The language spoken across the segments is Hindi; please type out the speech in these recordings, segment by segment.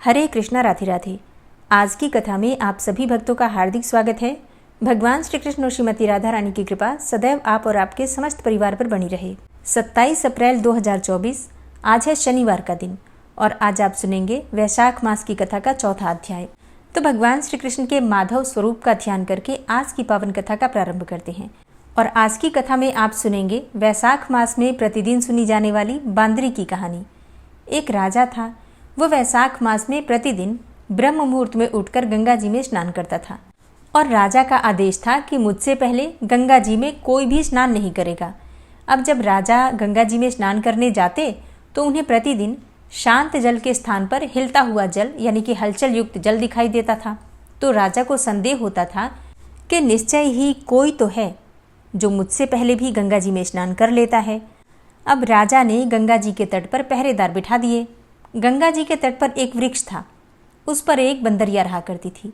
हरे कृष्णा, राधे राधे। आज की कथा में आप सभी भक्तों का हार्दिक स्वागत है। भगवान श्री कृष्ण और श्रीमती राधा रानी की कृपा सदैव आप और आपके समस्त परिवार पर बनी रहे। 27 अप्रैल 2024 आज है शनिवार का दिन और आज आप सुनेंगे वैशाख मास की कथा का चौथा अध्याय। तो भगवान श्री कृष्ण के माधव स्वरूप का ध्यान करके आज की पावन कथा का प्रारंभ करते हैं। और आज की कथा में आप सुनेंगे वैशाख मास में प्रतिदिन सुनी जाने वाली बांदरी की कहानी। एक राजा था। वह वैशाख मास में प्रतिदिन ब्रह्म मुहूर्त में उठकर गंगा जी में स्नान करता था और राजा का आदेश था कि मुझसे पहले गंगा जी में कोई भी स्नान नहीं करेगा। अब जब राजा गंगा जी में स्नान करने जाते तो उन्हें प्रतिदिन शांत जल के स्थान पर हिलता हुआ जल यानी कि हलचल युक्त जल दिखाई देता था। तो राजा को संदेह होता था कि निश्चय ही कोई तो है जो मुझसे पहले भी गंगा जी में स्नान कर लेता है। अब राजा ने गंगा जी के तट पर पहरेदार बिठा दिए। गंगा जी के तट पर एक वृक्ष था। उस पर एक बंदरिया रहा करती थी।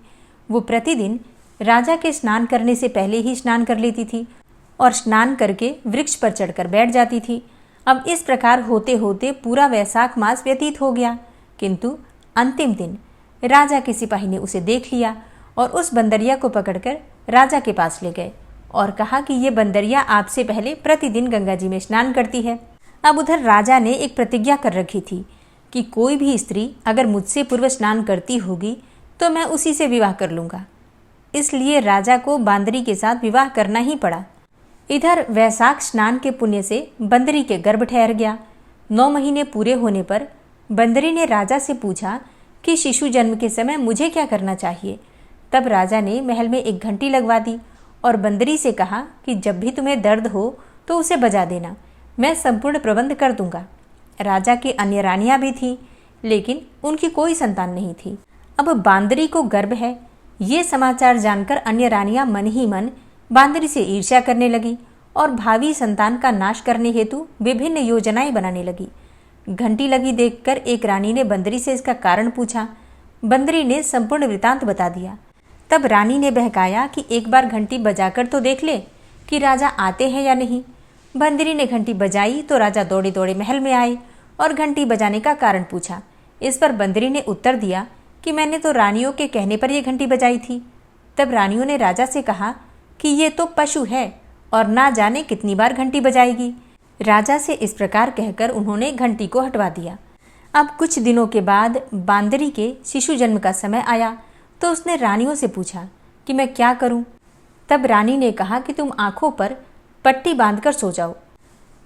वो प्रतिदिन राजा के स्नान करने से पहले ही स्नान कर लेती थी और स्नान करके वृक्ष पर चढ़कर बैठ जाती थी। अब इस प्रकार होते होते पूरा वैशाख मास व्यतीत हो गया, किंतु अंतिम दिन राजा के सिपाही ने उसे देख लिया और उस बंदरिया को पकड़कर राजा के पास ले गए और कहा कि ये बंदरिया आपसे पहले प्रतिदिन गंगा जी में स्नान करती है। अब उधर राजा ने एक प्रतिज्ञा कर रखी थी कि कोई भी स्त्री अगर मुझसे पूर्व स्नान करती होगी तो मैं उसी से विवाह कर लूँगा। इसलिए राजा को बांदरी के साथ विवाह करना ही पड़ा। इधर वैशाख स्नान के पुण्य से बंदरी के गर्भ ठहर गया। 9 महीने पूरे होने पर बंदरी ने राजा से पूछा कि शिशु जन्म के समय मुझे क्या करना चाहिए। तब राजा ने महल में एक घंटी लगवा दी और बंदरी से कहा कि जब भी तुम्हें दर्द हो तो उसे बजा देना, मैं संपूर्ण प्रबंध कर दूंगा। राजा की अन्य रानियां भी थीं, लेकिन उनकी कोई संतान नहीं थी। अब बांदरी को गर्भ है, ये समाचार जानकर अन्य रानियां मन ही मन बांदरी से ईर्ष्या करने लगी और भावी संतान का नाश करने हेतु विभिन्न योजनाएं बनाने लगी। घंटी लगी देखकर एक रानी ने बंदरी से इसका कारण पूछा। बंदरी ने संपूर्ण वृतांत बता दिया। तब रानी ने बहकाया कि एक बार घंटी बजाकर तो देख ले कि राजा आते हैं या नहीं। बंदरी ने घंटी बजाई तो राजा दौड़े दौड़े महल में आए और घंटी बजाने का कारण पूछा। इस पर बंदरी ने उत्तर दिया कि मैंने तो रानियों के कहने पर यह घंटी बजाई थी। तब रानियों ने राजा से कहा कि ये तो पशु है और ना जाने कितनी बार घंटी बजाएगी। राजा से इस प्रकार कहकर उन्होंने घंटी को हटवा दिया। अब कुछ दिनों के बाद बांदरी के शिशु जन्म का समय आया तो उसने रानियों से पूछा कि मैं क्या करूं। तब रानी ने कहा कि तुम आंखों पर पट्टी बांधकर सो जाओ।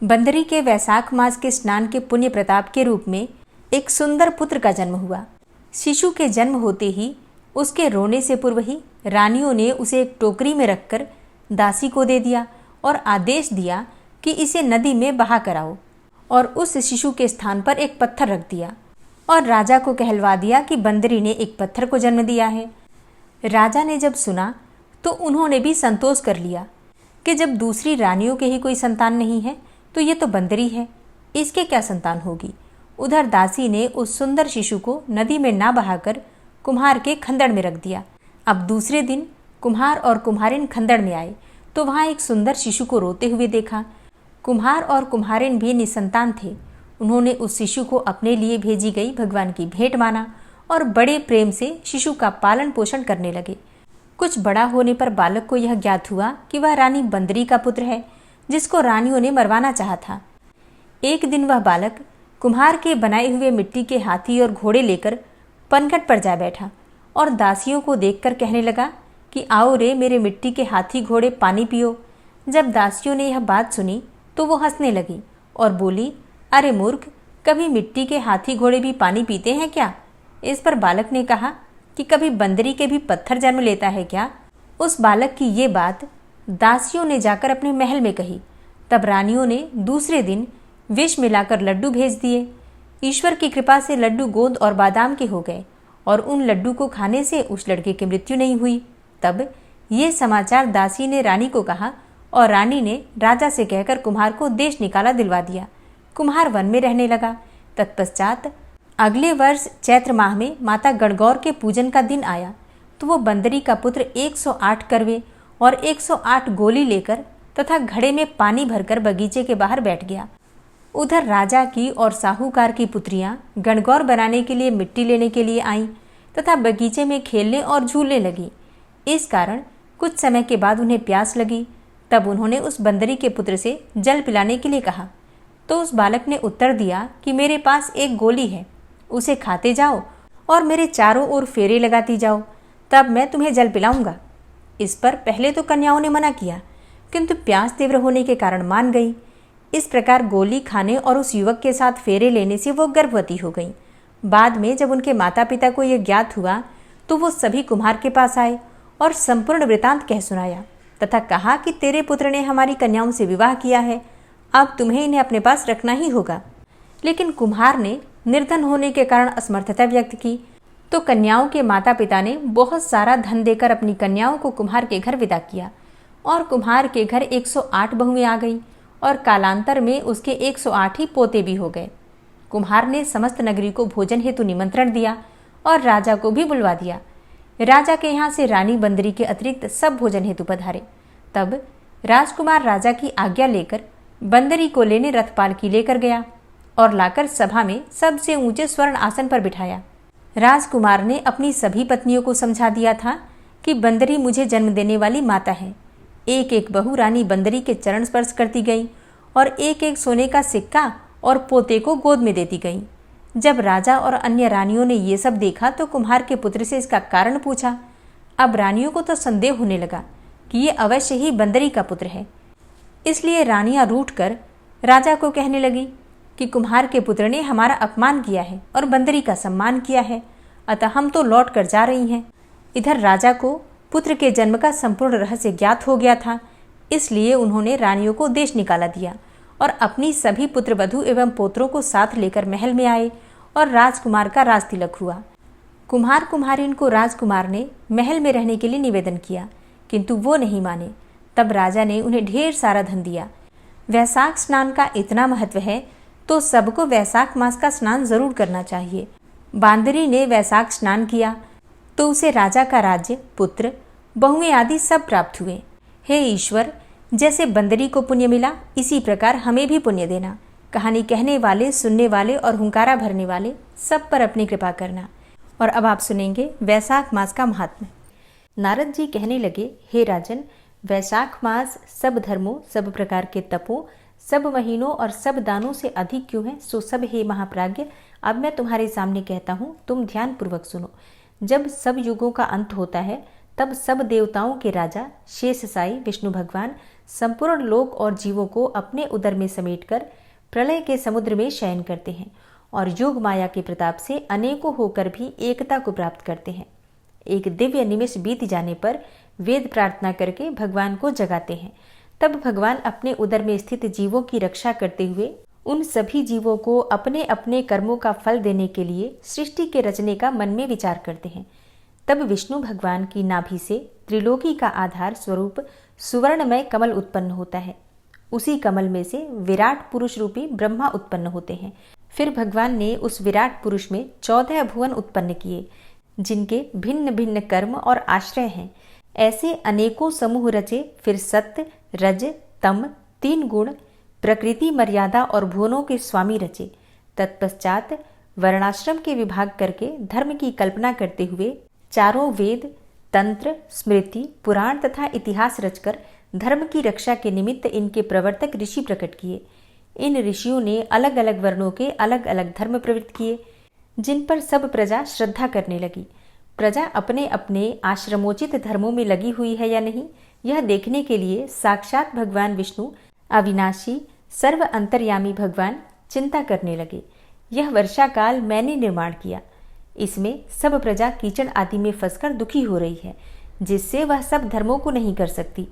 बंदरी के वैशाख मास के स्नान के पुण्य प्रताप के रूप में एक सुंदर पुत्र का जन्म हुआ। शिशु के जन्म होते ही उसके रोने से पूर्व ही रानियों ने उसे एक टोकरी में रखकर दासी को दे दिया और आदेश दिया कि इसे नदी में बहा कराओ और उस शिशु के स्थान पर एक पत्थर रख दिया और राजा को कहलवा दिया कि बंदरी ने एक पत्थर को जन्म दिया है। राजा ने जब सुना तो उन्होंने भी संतोष कर लिया कि जब दूसरी रानियों के ही कोई संतान नहीं है तो ये तो बंदरी है, इसके क्या संतान होगी। उधर दासी ने उस सुंदर शिशु को नदी में ना बहाकर कुम्हार के खंदड़ में रख दिया। अब दूसरे दिन कुम्हार और कुम्हारिन खंदड़ में आए तो वहाँ एक सुंदर शिशु को रोते हुए देखा। कुम्हार और कुम्हारिन भी निसंतान थे। उन्होंने उस शिशु को अपने लिए भेजी गई भगवान की भेंट माना और बड़े प्रेम से शिशु का पालन पोषण करने लगे। कुछ बड़ा होने पर बालक को यह ज्ञात हुआ कि वह रानी बंदरी का पुत्र है, जिसको रानियों ने मरवाना चाहा था। एक दिन वह बालक कुम्हार के बनाए हुए मिट्टी के हाथी और घोड़े लेकर पनघट पर जा बैठा और दासियों को देखकर कहने लगा कि आओ रे मेरे मिट्टी के हाथी घोड़े पानी पियो। जब दासियों ने यह बात सुनी तो वो हंसने लगी और बोली, अरे मूर्ख, कभी मिट्टी के हाथी घोड़े भी पानी पीते हैं क्या। इस पर बालक ने कहा कि कभी बंदरी के भी पत्थर जन्म लेता है क्या। उस बालक की ये बात दासियों ने जाकर अपने महल में कही। तब रानियों ने दूसरे दिन विष मिलाकर लड्डू भेज दिए। ईश्वर की कृपा से लड्डू गोंद और बादाम के हो गए और उन लड्डू को खाने से उस लड़के की मृत्यु नहीं हुई। तब ये समाचार दासी ने रानी को कहा और रानी ने राजा से कहकर कुम्हार को देश निकाला दिलवा दिया। कुम्हार वन में रहने लगा। तत्पश्चात अगले वर्ष चैत्र माह में माता गणगौर के पूजन का दिन आया तो वो बंदरी का पुत्र 108 करवे और 108 गोली लेकर तथा घड़े में पानी भरकर बगीचे के बाहर बैठ गया। उधर राजा की और साहूकार की पुत्रियां गणगौर बनाने के लिए मिट्टी लेने के लिए आईं तथा बगीचे में खेलने और झूलने लगी। इस कारण कुछ समय के बाद उन्हें प्यास लगी। तब उन्होंने उस बंदरी के पुत्र से जल पिलाने के लिए कहा, तो उस बालक ने उत्तर दिया कि मेरे पास एक गोली है, उसे खाते जाओ और मेरे चारों ओर फेरे लगाती जाओ, तब मैं तुम्हें जल पिलाऊंगा। इस पर पहले तो कन्याओं ने मना किया, किंतु प्यास तीव्र होने के कारण मान गई। इस प्रकार गोली खाने और उस युवक के साथ फेरे लेने से वो गर्भवती हो गई। बाद में जब उनके माता पिता को यह ज्ञात हुआ तो वो सभी कुम्हार के पास आए और संपूर्ण वृतांत कह सुनाया तथा कहा कि तेरे पुत्र ने हमारी कन्याओं से विवाह किया है, अब तुम्हें इन्हें अपने पास रखना ही होगा। लेकिन कुम्हार ने निर्धन होने के कारण असमर्थता व्यक्त की, तो कन्याओं के माता पिता ने बहुत सारा धन देकर अपनी कन्याओं को कुम्हार के घर विदा किया और कुम्हार के घर 108 बहुएं आ गई और कालांतर में उसके 108 ही पोते भी हो गए। कुम्हार ने समस्त नगरी को भोजन हेतु निमंत्रण दिया और राजा को भी बुलवा दिया। राजा के यहाँ से रानी बंदरी के अतिरिक्त सब भोजन हेतु पधारे। तब राजकुमार राजा की आज्ञा लेकर बंदरी को लेने रथ पालकी लेकर गया और लाकर सभा में सबसे ऊंचे स्वर्ण आसन पर बिठाया। राजकुमार ने अपनी सभी पत्नियों को समझा दिया था कि बंदरी मुझे जन्म देने वाली माता है। एक एक बहू रानी बंदरी के चरण स्पर्श करती गई और एक एक सोने का सिक्का और पोते को गोद में देती गई। जब राजा और अन्य रानियों ने ये सब देखा तो कुम्हार के पुत्र से इसका कारण पूछा। अब रानियों को तो संदेह होने लगा कि ये अवश्य ही बंदरी का पुत्र है। इसलिए रानियां रूठकर राजा को कहने लगी कि कुम्हार के पुत्र ने हमारा अपमान किया है और बंदरी का सम्मान किया है, अतः हम तो लौट कर जा रही हैं। इधर राजा को पुत्र के जन्म का संपूर्ण रहस्य ज्ञात हो गया था, इसलिए उन्होंने रानियों को देश निकाला दिया और अपनी सभी पुत्र वधू एवं पोत्रों को साथ लेकर महल में आए और राजकुमार का राज तिलक हुआ। कुम्हार कुम्हारिन को राजकुमार ने महल में रहने के लिए निवेदन किया, किंतु वो नहीं माने। तब राजा ने उन्हें ढेर सारा धन दिया। वैशाख स्नान का इतना महत्व है तो सबको वैशाख मास का स्नान जरूर करना चाहिए। बांदरी ने वैशाख स्नान किया तो उसे राजा का राज्य, पुत्र, बहुएं आदि सब प्राप्त हुए। हे ईश्वर, जैसे बंदरी को पुण्य मिला इसी प्रकार हमें भी पुण्य देना। कहानी कहने वाले, सुनने वाले और हुंकारा भरने वाले सब पर अपनी कृपा करना। और अब आप सुनेंगे वैशाख मास का महात्म्य। नारद जी कहने लगे, हे राजन, वैशाख मास सब धर्मों, सब प्रकार के तपों, सब महीनों और सब दानों से अधिक क्यों है, सो सब हे महाप्राज्ञ, अब मैं तुम्हारे सामने कहता हूँ, तुम ध्यान पूर्वक सुनो। जब सब युगों का अंत होता है तब सब देवताओं के राजा शेषशायी विष्णु भगवान संपूर्ण लोक और जीवों को अपने उदर में समेटकर प्रलय के समुद्र में शयन करते हैं और योग माया के प्रताप से अनेकों होकर भी एकता को प्राप्त करते हैं। एक दिव्य निमिष बीत जाने पर वेद प्रार्थना करके भगवान को जगाते हैं। तब भगवान अपने उदर में स्थित जीवों की रक्षा करते हुए उन सभी जीवों को अपने अपने कर्मों का फल देने के लिए सृष्टि के रचने का मन में विचार करते हैं। तब विष्णु भगवान की नाभि से त्रिलोकी का आधार स्वरूप सुवर्णमय कमल उत्पन्न होता है। उसी कमल में से विराट पुरुष रूपी ब्रह्मा उत्पन्न होते हैं। फिर भगवान ने उस विराट पुरुष में 14 भुवन उत्पन्न किए, जिनके भिन्न भिन्न कर्म और आश्रय हैं। ऐसे अनेकों समूह रचे। फिर सत्य, रज, तम 3 गुण, प्रकृति, मर्यादा और भुवनों के स्वामी रचे। तत्पश्चात वर्णाश्रम के विभाग करके धर्म की कल्पना करते हुए चारों वेद, तंत्र, स्मृति, पुराण तथा इतिहास रचकर धर्म की रक्षा के निमित्त इनके प्रवर्तक ऋषि प्रकट किए। इन ऋषियों ने अलग अलग वर्णों के अलग अलग धर्म प्रवृत्त किए, जिन पर सब प्रजा श्रद्धा करने लगी। प्रजा अपने अपने आश्रमोचित धर्मों में लगी हुई है या नहीं, यह देखने के लिए साक्षात भगवान विष्णु, अविनाशी सर्व अंतर्यामी भगवान चिंता करने लगे। यह वर्षा काल मैंने निर्माण किया। इसमें सब प्रजा कीचड़ आदि में फंसकर दुखी हो रही है, जिससे वह सब धर्मों को नहीं कर सकती।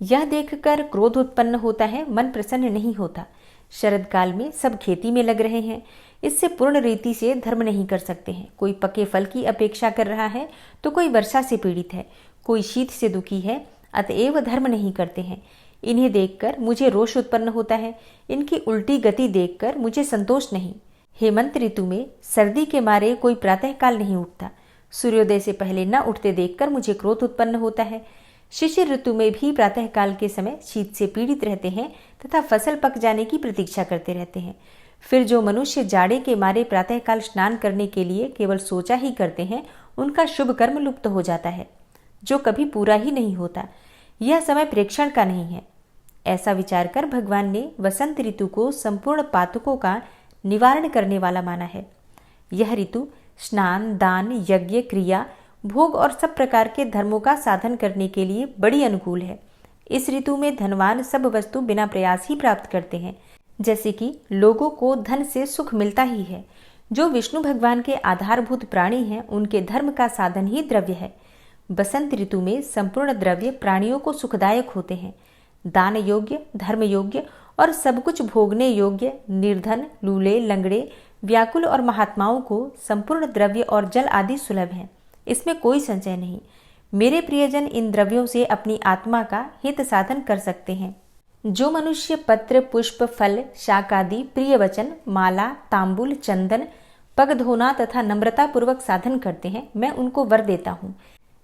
यह देखकर क्रोध उत्पन्न होता है, मन प्रसन्न नहीं होता। शरद काल में सब खेती में लग रहे हैं, इससे पूर्ण रीति से धर्म नहीं कर सकते हैं। कोई पके फल की अपेक्षा कर रहा है तो कोई वर्षा से पीड़ित है, कोई शीत से दुखी है, अतएव धर्म नहीं करते हैं। इन्हें देखकर मुझे रोष उत्पन्न होता है, इनकी उल्टी गति देखकर मुझे संतोष नहीं। हेमंत ऋतु में सर्दी के मारे कोई प्रातःकाल नहीं उठता, सूर्योदय से पहले न उठते देखकर मुझे क्रोध उत्पन्न होता है। शिशिर ऋतु में भी प्रातःकाल के समय शीत से पीड़ित रहते हैं तथा फसल पक जाने की प्रतीक्षा करते रहते हैं। फिर जो मनुष्य जाड़े के मारे प्रातःकाल स्नान करने के लिए केवल सोचा ही करते हैं, उनका शुभ कर्म लुप्त हो जाता है, जो कभी पूरा ही नहीं होता। यह समय प्रेक्षण का नहीं है। ऐसा विचार कर भगवान ने वसंत ऋतु को संपूर्ण पातकों का निवारण करने वाला माना है। यह ऋतु स्नान, दान, यज्ञ, क्रिया, भोग और सब प्रकार के धर्मों का साधन करने के लिए बड़ी अनुकूल है। इस ऋतु में धनवान सब वस्तु बिना प्रयास ही प्राप्त करते हैं, जैसे कि लोगों को धन से सुख मिलता ही है। जो विष्णु भगवान के आधारभूत प्राणी हैं, उनके धर्म का साधन ही द्रव्य है। बसंत ऋतु में संपूर्ण द्रव्य प्राणियों को सुखदायक होते हैं। दान योग्य, धर्म योग्य और सब कुछ भोगने योग्य निर्धन, लूले, लंगड़े, व्याकुल और महात्माओं को संपूर्ण द्रव्य और जल आदि सुलभ हैं। इसमें कोई संशय नहीं। मेरे प्रियजन इन द्रव्यों से अपनी आत्मा का हित साधन कर सकते हैं। जो मनुष्य पत्र, पुष्प, फल, शाक आदि प्रिय वचन, माला, तांबुल, चंदन, पग धोना तथा नम्रता पूर्वक साधन करते हैं, मैं उनको वर देता हूँ।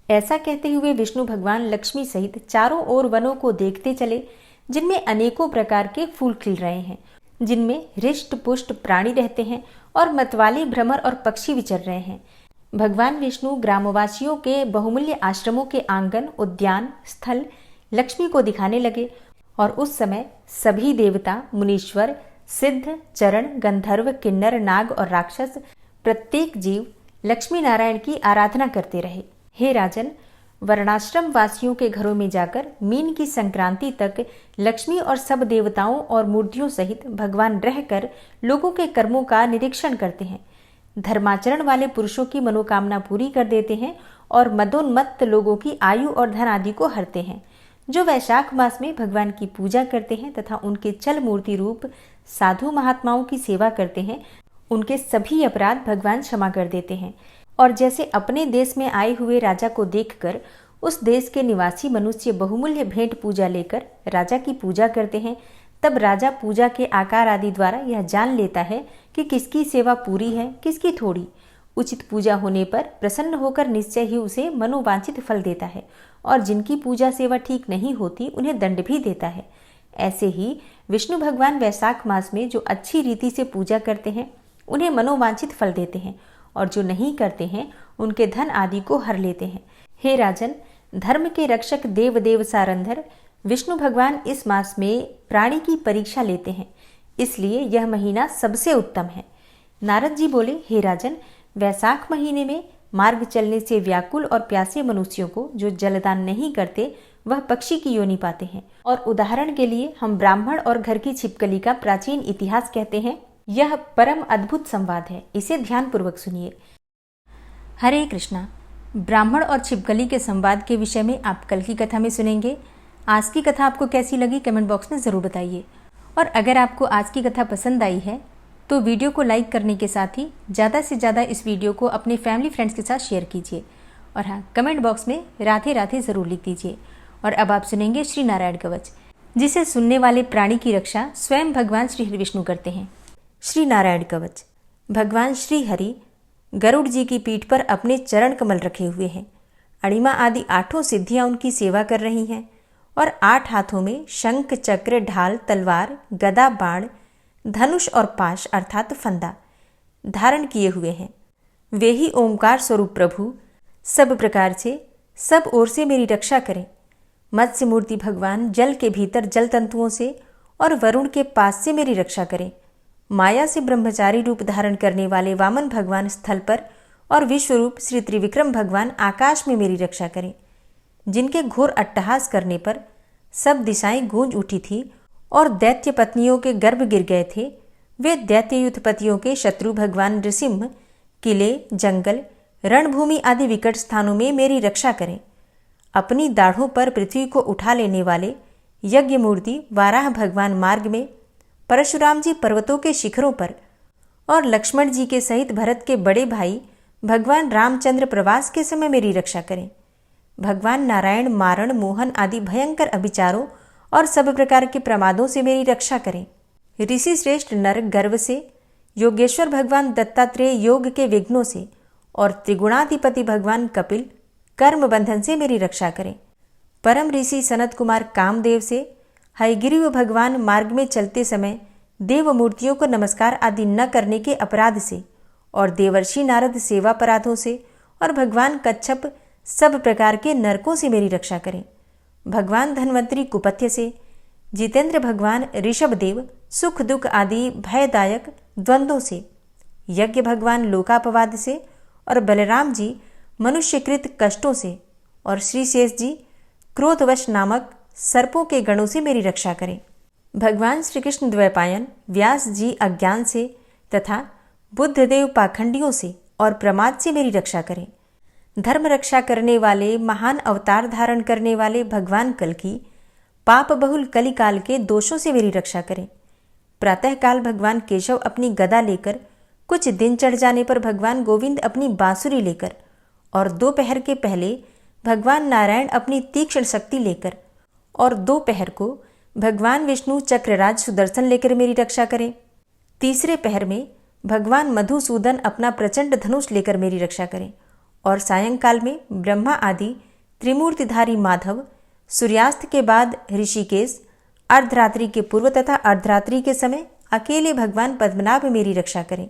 ऐसा कहते हुए विष्णु भगवान लक्ष्मी सहित चारों ओर वनों को देखते चले, जिनमें अनेकों प्रकार के फूल खिल रहे हैं, जिनमें हृष्ट पुष्ट प्राणी रहते हैं और मतवाले भ्रमर और पक्षी विचर रहे हैं। भगवान विष्णु ग्रामवासियों के बहुमूल्य आश्रमों के आंगन, उद्यान, स्थल लक्ष्मी को दिखाने लगे और उस समय सभी देवता, मुनीश्वर, सिद्ध, चरण, गंधर्व, किन्नर, नाग और राक्षस प्रत्येक जीव लक्ष्मी नारायण की आराधना करते रहे। हे राजन, वर्णाश्रम वासियों के घरों में जाकर मीन की संक्रांति तक लक्ष्मी और सब देवताओं और मूर्तियों सहित भगवान रहकर लोगों के कर्मों का निरीक्षण करते हैं। धर्माचरण वाले पुरुषों की मनोकामना पूरी कर देते हैं और मदोन्मत्त लोगों की आयु और धन आदि को हरते हैं। जो वैशाख मास में भगवान की पूजा करते हैं तथा उनके चल मूर्ति रूप साधु महात्माओं की सेवा करते हैं, उनके सभी अपराध भगवान क्षमा कर देते हैं। और जैसे अपने देश में आए हुए राजा को देखकर उस देश के निवासी मनुष्य बहुमूल्य भेंट पूजा लेकर राजा की पूजा करते हैं, तब राजा पूजा के आकार आदि द्वारा यह जान लेता है कि किसकी सेवा पूरी है, किसकी थोड़ी। उचित पूजा होने पर प्रसन्न होकर निश्चय ही उसे मनोवांछित फल देता है और जिनकी पूजा सेवा ठीक नहीं होती उन्हें दंड भी देता है। ऐसे ही विष्णु भगवान वैशाख मास में जो अच्छी रीति से पूजा करते हैं उन्हें मनोवांछित फल देते हैं और जो नहीं करते हैं उनके धन आदि को हर लेते हैं। हे राजन, धर्म के रक्षक देवदेव सारंधर विष्णु भगवान इस मास में प्राणी की परीक्षा लेते हैं, इसलिए यह महीना सबसे उत्तम है। नारद जी बोले, हे राजन, वैशाख महीने में मार्ग चलने से व्याकुल और प्यासे मनुष्यों को जो जलदान नहीं करते वह पक्षी की योनि पाते हैं। और उदाहरण के लिए हम ब्राह्मण और घर की छिपकली का प्राचीन इतिहास कहते हैं। यह परम अद्भुत संवाद है, इसे ध्यान पूर्वक सुनिए। हरे कृष्णा। ब्राह्मण और छिपकली के संवाद के विषय में आप कल की कथा में सुनेंगे। आज की कथा आपको कैसी लगी कमेंट बॉक्स में ज़रूर बताइए। और अगर आपको आज की कथा पसंद आई है तो वीडियो को लाइक करने के साथ ही ज़्यादा से ज़्यादा इस वीडियो को अपने फैमिली फ्रेंड्स के साथ शेयर कीजिए। और हाँ, कमेंट बॉक्स में राधे राधे ज़रूर लिख दीजिए। और अब आप सुनेंगे श्री नारायण कवच, जिसे सुनने वाले प्राणी की रक्षा स्वयं भगवान श्री हरि विष्णु करते हैं। श्री नारायण कवच। भगवान श्री हरि गरुड़ जी की पीठ पर अपने चरण कमल रखे हुए हैं। अणिमा आदि 8 सिद्धियां उनकी सेवा कर रही हैं और 8 हाथों में शंख, चक्र, ढाल, तलवार, गदा, बाण, धनुष और पाश अर्थात फंदा धारण किए हुए हैं। वे ही ओंकार स्वरूप प्रभु सब प्रकार से सब ओर से मेरी रक्षा करें। मत्स्य मूर्ति भगवान जल के भीतर जल तंतुओं से और वरुण के पास से मेरी रक्षा करें। माया से ब्रह्मचारी रूप धारण करने वाले वामन भगवान स्थल पर और विश्वरूप श्री त्रिविक्रम भगवान आकाश में मेरी रक्षा करें। जिनके घोर अट्टहास करने पर सब दिशाएं गूंज उठी थी और दैत्य पत्नियों के गर्भ गिर गए थे, वे दैत्ययुत पतियों के शत्रु भगवान नृसिंह किले, जंगल, रणभूमि आदि विकट स्थानों में मेरी रक्षा करें। अपनी दाढ़ों पर पृथ्वी को उठा लेने वाले यज्ञ मूर्ति वाराह भगवान मार्ग में, परशुराम जी पर्वतों के शिखरों पर और लक्ष्मण जी के सहित भरत के बड़े भाई भगवान रामचंद्र प्रवास के समय मेरी रक्षा करें। भगवान नारायण मारण, मोहन आदि भयंकर अभिचारों और सब प्रकार के प्रमादों से मेरी रक्षा करें। ऋषि श्रेष्ठ नर गर्व से, योगेश्वर भगवान दत्तात्रेय योग के विघ्नों से और त्रिगुणाधिपति भगवान कपिल कर्म बंधन से मेरी रक्षा करें। परम ऋषि सनत कुमार कामदेव से हयग्रीव भगवान मार्ग में चलते समय देव मूर्तियों को नमस्कार आदि न करने के अपराध से, और देवर्षि नारद सेवा अपराधों से, और भगवान कच्छप सब प्रकार के नरकों से मेरी रक्षा करें। भगवान धन्वंतरी कुपथ्य से, जितेंद्र भगवान ऋषभदेव सुख दुख आदि भयदायक द्वंद्वों से, यज्ञ भगवान लोकापवाद से, और बलराम जी मनुष्यकृत कष्टों से, और श्री शेष जी क्रोधवश नामक सर्पों के गणों से मेरी रक्षा करें। भगवान श्री कृष्ण द्वैपायन व्यास जी अज्ञान से तथा बुद्धदेव पाखंडियों से और प्रमाद से मेरी रक्षा करें। धर्म रक्षा करने वाले महान अवतार धारण करने वाले भगवान कल्कि पाप बहुल कलिकाल के दोषों से मेरी रक्षा करें। प्रातःकाल भगवान केशव अपनी गदा लेकर, कुछ दिन चढ़ जाने पर भगवान गोविंद अपनी बांसुरी लेकर, और दोपहर के पहले भगवान नारायण अपनी तीक्ष्ण शक्ति लेकर, और दोपहर को भगवान विष्णु चक्रराज सुदर्शन लेकर मेरी रक्षा करें। तीसरे पहर में भगवान मधुसूदन अपना प्रचंड धनुष लेकर मेरी रक्षा करें, और सायंकाल में ब्रह्मा आदि त्रिमूर्तिधारी माधव, सूर्यास्त के बाद ऋषिकेश, अर्धरात्रि के पूर्व तथा अर्धरात्रि के समय अकेले भगवान पद्मनाभ मेरी रक्षा करें।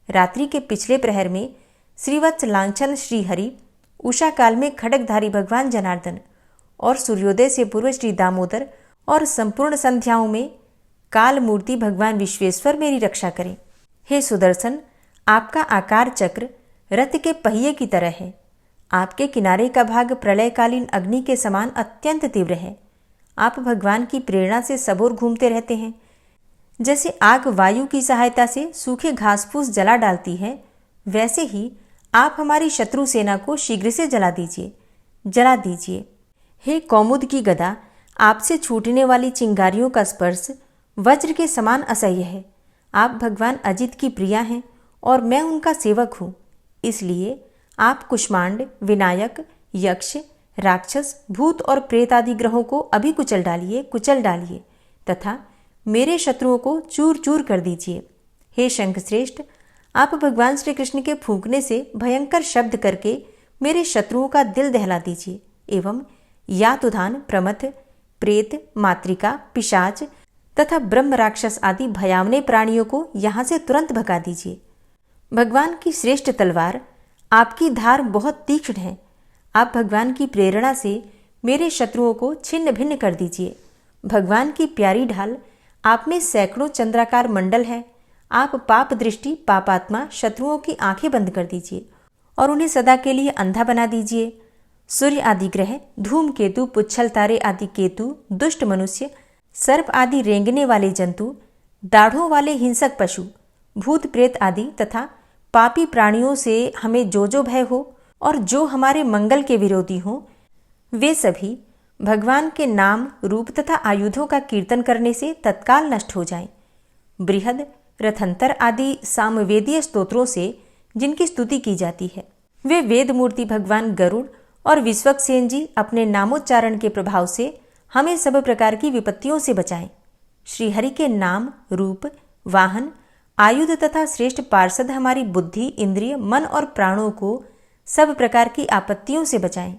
रात्रि के पिछले प्रहर में श्रीवत्स लांछन श्रीहरि, उषा काल में खड्गधारी भगवान जनार्दन, और सूर्योदय से पूर्व श्री दामोदर, और संपूर्ण संध्याओं में काल मूर्ति भगवान विश्वेश्वर मेरी रक्षा करें। हे सुदर्शन, आपका आकार चक्र रथ के पहिए की तरह है। आपके किनारे का भाग प्रलयकालीन अग्नि के समान अत्यंत तीव्र है। आप भगवान की प्रेरणा से सबोर घूमते रहते हैं। जैसे आग वायु की सहायता से सूखे घास फूस जला डालती है, वैसे ही आप हमारी शत्रु सेना को शीघ्र से जला दीजिए। हे कौमुद की गदा, आपसे छूटने वाली चिंगारियों का स्पर्श वज्र के समान असह्य है। आप भगवान अजित की प्रिया हैं और मैं उनका सेवक हूँ। इसलिए आप कुष्मांड, विनायक, यक्ष, राक्षस, भूत और प्रेत आदि ग्रहों को अभी कुचल डालिए तथा मेरे शत्रुओं को चूर चूर कर दीजिए। हे शंखश्रेष्ठ, आप भगवान श्री कृष्ण के फूंकने से भयंकर शब्द करके मेरे शत्रुओं का दिल दहला दीजिए, एवं यातुधान, प्रमथ, प्रेत, मातृका, पिशाच तथा ब्रह्म राक्षस आदि भयावने प्राणियों को यहाँ से तुरंत भगा दीजिए। भगवान की श्रेष्ठ तलवार, आपकी धार बहुत तीक्ष्ण है। आप भगवान की प्रेरणा से मेरे शत्रुओं को छिन्न भिन्न कर दीजिए। भगवान की प्यारी ढाल, आप में सैकड़ों चंद्राकार मंडल है। आप पाप दृष्टि, पापात्मा शत्रुओं की आंखें बंद कर दीजिए और उन्हें सदा के लिए अंधा बना दीजिए। सूर्य आदि ग्रह, धूमकेतु, पुच्छल तारे आदि केतु, दुष्ट मनुष्य, सर्प आदि रेंगने वाले जंतु, दाढ़ों वाले हिंसक पशु, भूत प्रेत आदि तथा पापी प्राणियों से हमें जो भय हो और जो हमारे मंगल के विरोधी हों, वे सभी भगवान के नाम, रूप तथा आयुधों का कीर्तन करने से तत्काल नष्ट हो जाएं। बृहद, रथंतर आदि सामवेदीय स्तोत्रों से जिनकी स्तुति की जाती है, वे वेद मूर्ति भगवान गरुड़ और विश्वक्सेन जी अपने नामोच्चारण के प्रभाव से हमें सब प्रकार की विपत्तियों से बचाएं। श्रीहरि के नाम, रूप, वाहन, आयुध तथा श्रेष्ठ पार्षद हमारी बुद्धि, इंद्रिय, मन और प्राणों को सब प्रकार की आपत्तियों से बचाएं।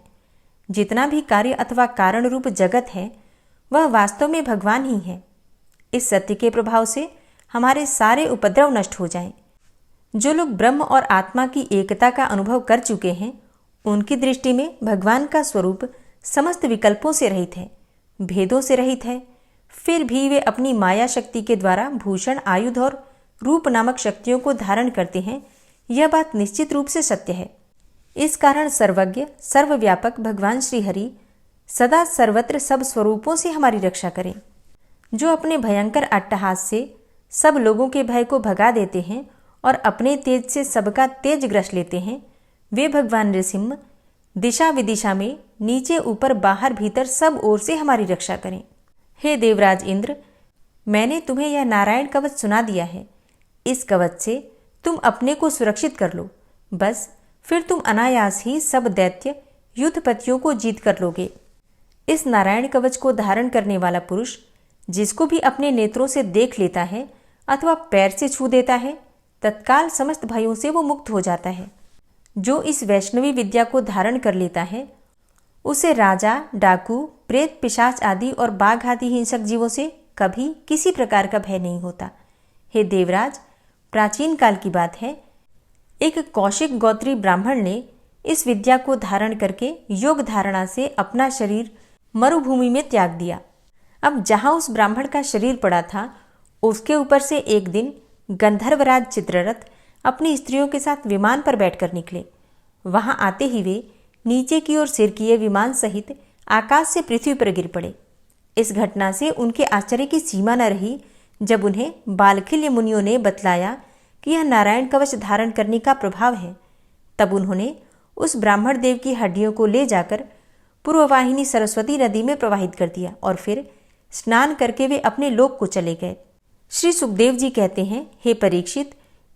जितना भी कार्य अथवा कारण रूप जगत है, वह वास्तव में भगवान ही है। इस सत्य के प्रभाव से हमारे सारे उपद्रव नष्ट हो जाएं। जो लोग ब्रह्म और आत्मा की एकता का अनुभव कर चुके हैं, उनकी दृष्टि में भगवान का स्वरूप समस्त विकल्पों से रहित है, भेदों से रहित है। फिर भी वे अपनी माया शक्ति के द्वारा भूषण, आयुध और रूप नामक शक्तियों को धारण करते हैं। यह बात निश्चित रूप से सत्य है। इस कारण सर्वज्ञ, सर्वव्यापक भगवान श्रीहरि सदा सर्वत्र सब स्वरूपों से हमारी रक्षा करें। जो अपने भयंकर अट्टहास से सब लोगों के भय को भगा देते हैं और अपने तेज से सबका तेज ग्रस लेते हैं, वे भगवान नृसिंह दिशा विदिशा में, नीचे ऊपर, बाहर भीतर सब ओर से हमारी रक्षा करें। हे देवराज इंद्र, मैंने तुम्हें यह नारायण कवच सुना दिया है। इस कवच से तुम अपने को सुरक्षित कर लो, बस फिर तुम अनायास ही सब दैत्य युद्धपतियों को जीत कर लोगे। इस नारायण कवच को धारण करने वाला पुरुष जिसको भी अपने नेत्रों से देख लेता है अथवा पैर से छू देता है, तत्काल समस्त भयों से वो मुक्त हो जाता है। जो इस वैष्णवी विद्या को धारण कर लेता है, उसे राजा, डाकू, प्रेत, पिशाच आदि और बाघ आदि हिंसक जीवों से कभी किसी प्रकार का भय नहीं होता। हे देवराज, प्राचीन काल की बात है, एक कौशिक गोत्री ब्राह्मण ने इस विद्या को धारण करके योग धारणा से अपना शरीर मरुभूमि में त्याग दिया। अब जहां उस ब्राह्मण का शरीर पड़ा था, उसके ऊपर से एक दिन गंधर्वराज चित्ररथ अपनी स्त्रियों के साथ विमान पर बैठकर निकले। वहां आते ही वे नीचे की ओर सिर किए विमान सहित आकाश से पृथ्वी पर गिर पड़े। इस घटना से उनके आश्चर्य की सीमा न रही जब उन्हें बालखिल्य मुनियों ने बतलाया कि यह नारायण कवच धारण करने का प्रभाव है। तब उन्होंने उस ब्राह्मण देव की हड्डियों को ले जाकर पूर्ववाहिनी सरस्वती नदी में प्रवाहित कर दिया और फिर स्नान करके वे अपने लोक को चले गए। श्री सुखदेव जी कहते हैं, हे परीक्षित,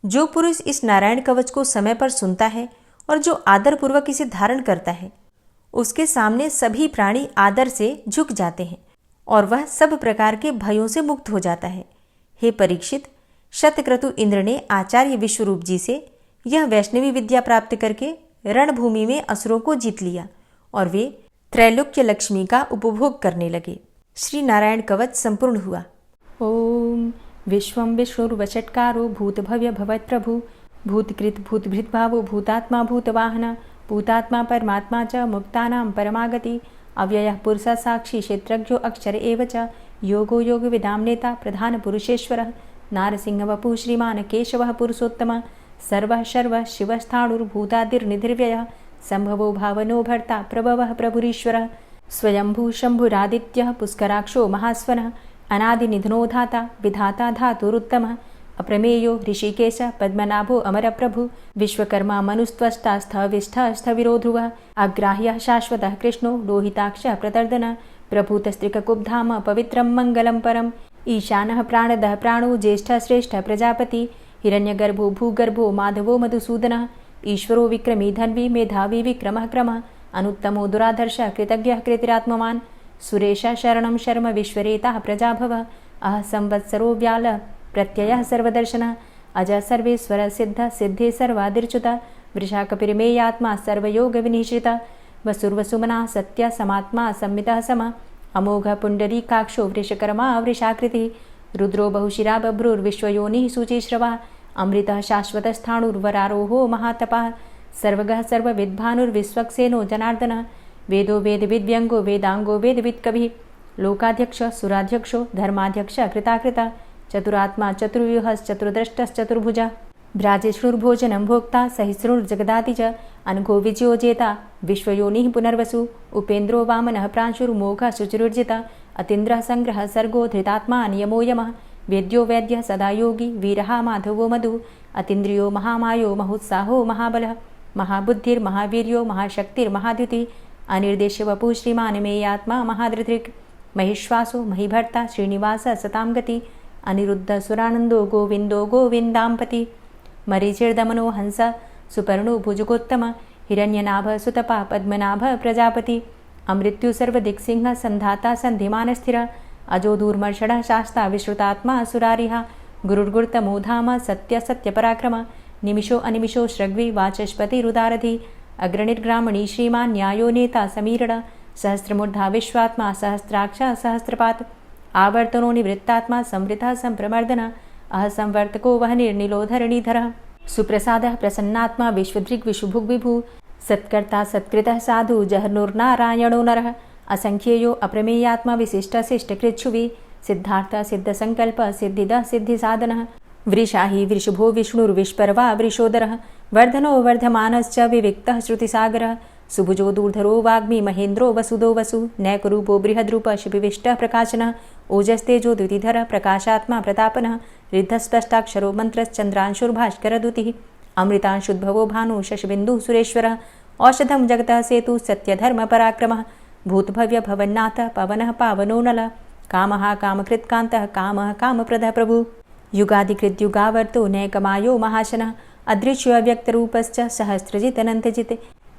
जो पुरुष इस नारायण कवच को समय पर सुनता है और जो आदर पूर्वक इसे धारण करता है, उसके सामने सभी प्राणी आदर से झुक जाते हैं और वह सब प्रकार के भयों से मुक्त हो जाता है। हे परीक्षित, शतक्रतु इंद्र ने आचार्य विश्वरूप जी से यह वैष्णवी विद्या प्राप्त करके रणभूमि में असुरों को जीत लिया और वे त्रैलोक्य लक्ष्मी का उपभोग करने लगे। श्री नारायण कवच संपूर्ण हुआ। ओम विश्वं विष्णुर्वषट्कारो भूतभव्य भवत्प्रभु भूतकृत भूतभृत भावो भूतात्मा भूतवाहन भूतात्मा परमात्मा च मुक्तानां परमागति अव्ययः पुरुषः साक्षी क्षेत्रज्ञो अक्षर एव च योगो योगविदां नेता प्रधान पुरुषेश्वरः नारसिंहवपुः श्रीमान् केशवः पुरुषोत्तमः सर्वः शर्वः शिवस्थाणुर्भूतादिर्निधिर्व्ययः संभवो भावनो भर्ता प्रभवः प्रभुरीश्वरः स्वयंभू शंभुरादित्यः पुष्कराक्षो महास्वनः अनादिनिधनो धाता विधाता धातुरुत्तमः अप्रमेयो ऋषिकेश पद्मनाभो अमरप्रभु विश्वकर्मा मनुस्त्वष्टा स्थविष्ठः स्थविरो ध्रुवः अग्राह्यः शाश्वतः कृष्णो लोहिताक्षः प्रतर्दनः प्रभूतस्त्रिककुब्धाम पवित्रं मङ्गलं परम् ईशानः प्राणदः प्राणो ज्येष्ठः श्रेष्ठः प्रजापति हिरण्यगर्भो भूगर्भो माधवो मधुसूदनः ईश्वरो विक्रमी धन्वी मेधावी विक्रमः क्रमः अनुत्तमो दुराधर्षः कृतज्ञः कृतिरात्मवान् सुरेशः शरणं शर्म विश्वरेताः प्रजाभवः अह संवत्सरो व्यालः प्रत्ययः सर्वदर्शनः अजः सर्वेश्वरः सिद्धः सिद्धे सर्वादिर्च्युतः वृषाकपिर्मेयात्मा सर्वयोगविनिश्रितः वसुर्वसुमनः सत्यः समात्मा संमितः समः अमोघः पुण्डरीकाक्षो वृषकर्मा वृषाकृतिः रुद्रो बहुशिरा बभ्रुर्विश्वयोनिः शुचिश्रवः अमृतः शाश्वतस्थाणुर्वरारोहो महातपः सर्वगः सर्वविद्भानुर्विश्वक्सेनो जनार्दनः वेदो वेदविद्व्यङ्गो वेदाङ्गो वेदवित्कविः लोकाध्यक्षः सुराध्यक्षो धर्माध्यक्षः कृताकृतः चतुरात्मा चतुर्व्यूहश्चतुर्द्रष्टश्चतुर्भुजः भ्राजिष्णुर्भोजनं भोक्ता सहिष्णुर्जगदाति च अनघो विजयो जेता विश्वयोनिः पुनर्वसु उपेन्द्रो वामनः प्रांशुर्मोघः शुचिरुर्जितः अतीन्द्रः संग्रहः सर्गो धृतात्मा नियमो यमः वेद्यो वैद्यः सदा योगी वीरः माधवो मधु अतीन्द्रियो महामायो महोत्साहो महाबलः महाबुद्धिर्महावीर्यो महाशक्तिर्महाद्युतिः अनिर्देश्य वपुः श्रीमान् मेयात्मा महाधृतिर् महिश्वासो महीभर्ता श्रीनिवासः सतां गति अनिरुद्ध सुरानन्दो गोविन्दो गोविन्दाम्पति मरीचिर्दमनो हंस सुपर्णो भुजगोत्तम हिरण्यनाभ सुतपा पद्मनाभ प्रजापति अमृत्यु सर्वदिक्सिंह संधाता संधिमानस्थिर अजो दूर्मर्षणः शास्ता विश्रुतात्मा सुरारिः गुरुर्गुरुतमो धाम सत्य सत्यपराक्रम निमिषो अनिमिषो श्रग्वी वाचस्पतिरुदारधि अग्रणिर्ग्रामणी श्रीमान् न्यायो नेता समीरण सहस्रमूर्धा विश्वात्मा सहस्राक्ष सहस्रपात् आवर्तनो निवृत्तात्मा संवृतः संप्रमर्दन अह संवर्तको वहनिर्निलोधरणीधरः सुप्रसादः प्रसन्नात्मा विश्वदृग् विशुभुग् विभु सत्कर्ता सत्कृतः साधु जहर्नुर्नारायणो नरः असंख्येयो अप्रमेयात्मा विशिष्टशिष्टकृच्छुवि सिद्धार्थ सिद्धसंकल्प सिद्धिदः सिद्धिसाधनः वृषाहि वृषभो विष्णुर्विष्पर्वा वृषोदरः वर्धनो वर्धमानश्च विविक्तः श्रुतिसागरः सुभुजो दूर्धरो वाग्मी महेन्द्रो वसुदो वसु नैकरूपो बृहद्रूप शिपिविष्टः प्रकाशनः ओजस्तेजो द्युतिधरः प्रकाशात्मा प्रतापनः रिद्धस्पष्टाक्षरो मन्त्रश्चन्द्रांशुर्भास्करदुतिः अमृतांशुद्भवो भानु शशबिन्दुः सुरेश्वरः औषधं जगतः सेतु सत्यधर्मपराक्रमः भूतभव्य भवन्नाथ पवनः पावनो नलः कामः कामकृत्कान्तः कामः कामप्रदः प्रभु युगादिकृद्युगावर्तो नैकमायो महाशनः अदृश्यो अव्यक्तरूपश्च सहस्रजितनन्तजित्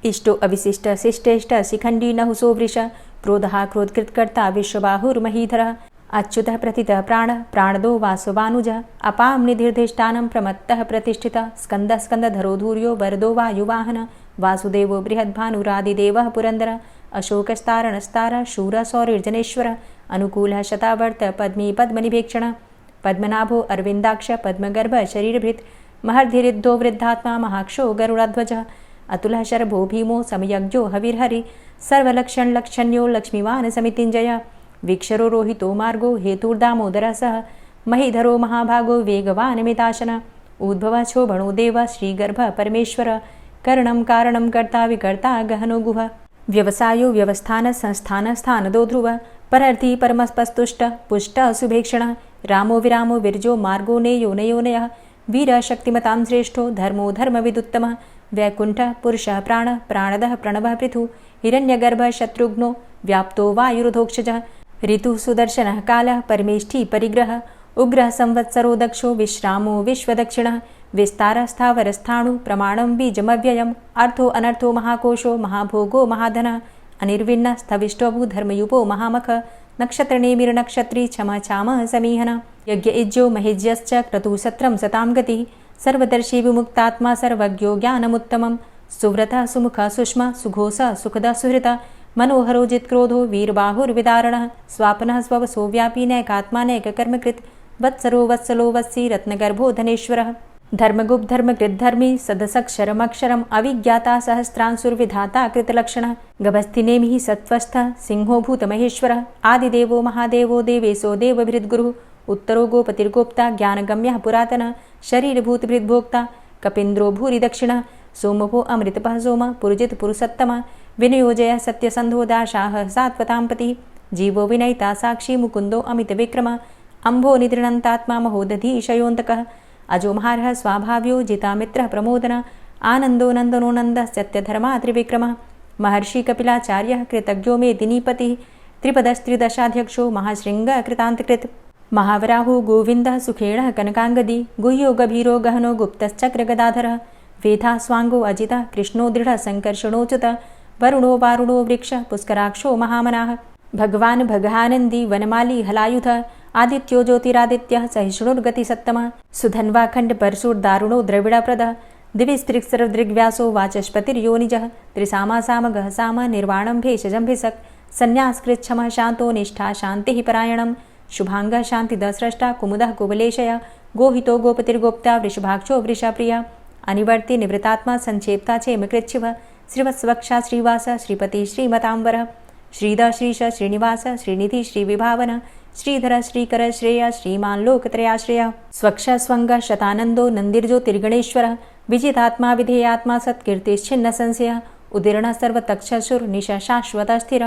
इष्टो अविशिष्ट शिष्टेष्ट शिखण्डी नहुसो वृष क्रोधः क्रोधकृत्कर्ता विश्वबाहुर्महीधरः अच्युतः प्रतितः प्राणः प्राणदो वासवानुजः अपां निधिर्धिष्ठानं प्रमत्तः प्रतिष्ठितः स्कन्दः स्कन्दधरो धूर्यो वरदो वायुवाहनः वासुदेवो बृहद्भानुरादिदेवः पुरन्दरः अशोकस्तारणस्तार शूर सौरिर्जनेश्वर अनुकूल शतावर्त पद्मी पद्मनिभेक्षण पद्मनाभो अरविंदाक्ष पद्मगर्भ शरीरभृत महर्धिरिद्धो वृद्धात्मा महाक्षो गरुड़ध्वज अतुल शरभो भीमो समयज्ञो हविर्हरि सर्वलक्षण्यो लक्ष्मीवान समितिंजय वीक्षरो रोहितो मार्गो हेतुर्दामोदर सह महीधरो महाभागो वेगवान मिताशन उद्भव शोभणो देव श्रीगर्भ परमेश्वर करणं कारणं कर्ता विकर्ता गहनो गुह व्यवसायो व्यवस्थान संस्थान स्थानदो ध्रुव परर्थी परमस्पस्तुष्ट पुष्ट सुभेक्षण रामो विरामो विरजो मार्गो नेयो नयोनयः वीर शक्तिमतां श्रेष्ठो धर्मो धर्मविदुत्तम वैकुंठ पुरुष प्राण प्राणदः प्रणवः पृथु हिरण्यगर्भ शत्रुघ्नो व्याप्तो वायुरुधोक्षज ऋतु सुदर्शनः कालः परमेष्ठी परिग्रह उग्रः संवत्सरो दक्षो विश्रामो विश्वदक्षिणः विस्तारस्थावरस्थाणु प्रमाणं बीजमव्ययम् अर्थो अनर्थो महाकोशो महाभोगो महाधनः अनिर्विण्ण स्थविष्टोभू धर्मयुपो महामख नक्षत्रनेमिर्नक्षत्री क्षम छामः समीहन यज्ञ इज्जो महेज्यश्च क्रतुसत्रं सतां गतिः सर्वदर्शी विमुक्तात्मा सर्वज्ञो ज्ञानमुत्तमं सुव्रतः सुमुखः सुष्मा सुघोषः सुखदः सुहृतः मनोहरो जित्क्रोधो वीरबाहुर्विदारणः स्वापनः स्ववसो व्यापी नैकात्मा नैककर्मकृत् वत्सरो वत्सलो वत्सी रत्नगर्भो धनेश्वरः धर्मगुप्त धर्मकृद्धर्मी सदसक्षरमक्षरम् अविज्ञाता सहस्रांसुर्विधाता कृतलक्षणः गभस्तिनेमिः सत्त्वस्थः सिंहो भूतमहेश्वरः आदिदेवो महादेवो देवेशो देवभृद्गुरुः उत्तरो गोपतिर्गोप्ता ज्ञानगम्यः पुरातनः शरीरभूतभृद्भोक्ता कपीन्द्रो भूरि दक्षिणः सोमभो अमृतपः सोम पुरुजित पुरुषोत्तमः विनियोजय सत्यसन्धो दाशाः सात्वतां पतिः जीवो विनयिता साक्षी मुकुन्दो अमितविक्रमः अम्भो निद्रणन्तात्मा महोदधीशयोऽन्तकः अजोमहारः स्वाभाव्यो जितामित्रः प्रमोदन आनन्दो नन्दनो नन्दः सत्यधर्मा त्रिविक्रमः महर्षि कपिलाचार्यः कृतज्ञो मेदिनीपतिः त्रिपदस्त्रिदशाध्यक्षो महाशृङ्गः कृतान्तकृत् महावराहो गोविन्दः सुखेणः कनकाङ्गदी गुह्यो गभीरो गहनो गुप्तश्चक्रगदाधरः वेधा स्वाङ्गो अजितः कृष्णो दृढः सङ्कर्षणोच्युतः वरुणो वारुणो वृक्षः पुष्कराक्षो महामनाः भगवान् भगानन्दी वनमाली हलायुधः आदित्यो ज्योतिरादित्यः सहिष्णुर्गतिसत्तमः सुधन्वाखण्ड परशुर्दारुणो द्रविडप्रदः दिविस्त्रिक्सर्वदृग्व्यासो वाचस्पतिर्योनिजः त्रिसामासामगः साम निर्वाणं भेषजम्भिषक् सन्न्यासकृच्छमः शान्तो निष्ठा शान्तिः परायणं शुभाङ्गः शान्तिदस्रष्टा कुमुदः कुवलेशय गोहितो गोपतिर्गोप्ता वृषभाक्षो वृषाप्रिया अनिवर्ति निवृतात्मा संक्षेप्ता चेमकृच्छिव श्रीवत्सवक्षा श्रीवास श्रीपति श्रीमताम्बरः श्रीद श्रीश श्रीनिवास श्रीनिधि श्रीविभावन श्रीधर श्रीकर श्रेय श्रीमान लोकत्रयाश्रय स्वक्ष स्वंग शतानंदो नंदिर्ज्योतिर्गणेश्वर विजितात्मा विधेयात्मा सत्कीर्तिश्छिन्न संशय उदीर्ण सर्वतक्षसुर निश शाश्वत स्थिर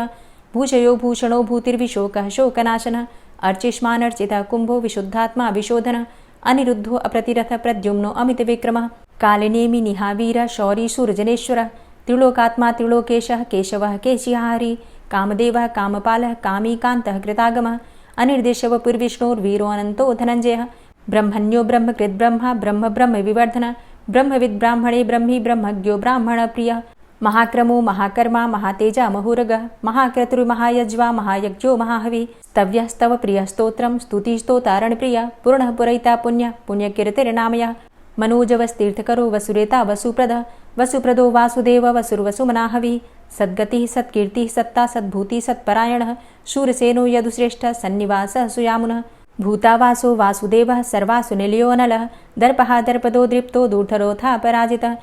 भूषयो भूषणो भूतिर्विशोकः शोकनाशन अर्चिष्मानर्चित कुंभो विशुद्धात्मा विशोधन अनिरुद्धो अप्रतिरथ प्रद्युम्नो अमित विक्रमः कालिनेमि निहावीर शौरी सूर्जनेश्वर त्रिलोकात्मा त्रिलोकेशः केशवः केशिहारी कामदेवः कामपालः कामीकान्तः कृतागमः अनिर्देशव पुर्विष्णोर्वीरो अनन्तो धनञ्जयः ब्रह्मण्यो ब्रह्मकृद्ब्रह्मा ब्रह्म ब्रह्म विवर्धन ब्रह्मविद् ब्राह्मणे ब्रह्मी ब्रह्मज्ञो ब्राह्मणप्रियः महाक्रमो महाकर्मा महातेजा महोरगः महाक्रतुर्महायज्वा महायज्ञो महाहवि स्तव्यस्तव प्रियस्तोत्रं स्तुतिस्तोतारणप्रियः पूर्णः पुरैता पुण्यः पुण्यकीर्तिर्नामयः मनोजवस्तीर्थकरो वसुरेता वसुप्रदः वसुप्रदो वासुदेव वसुर्वसुमनाहवि सद्गतिः सत्कीर्तिः सत्ता सद्भूतिः सत्परायणः शूरसेनो यदुश्रेष्ठः सन्निवासः सुयामुनः भूतावासो वासुदेवः सर्वासु निलयोऽनलः दर्पः दर्पदो दृप्तो दूर्धरोऽथा पराजितः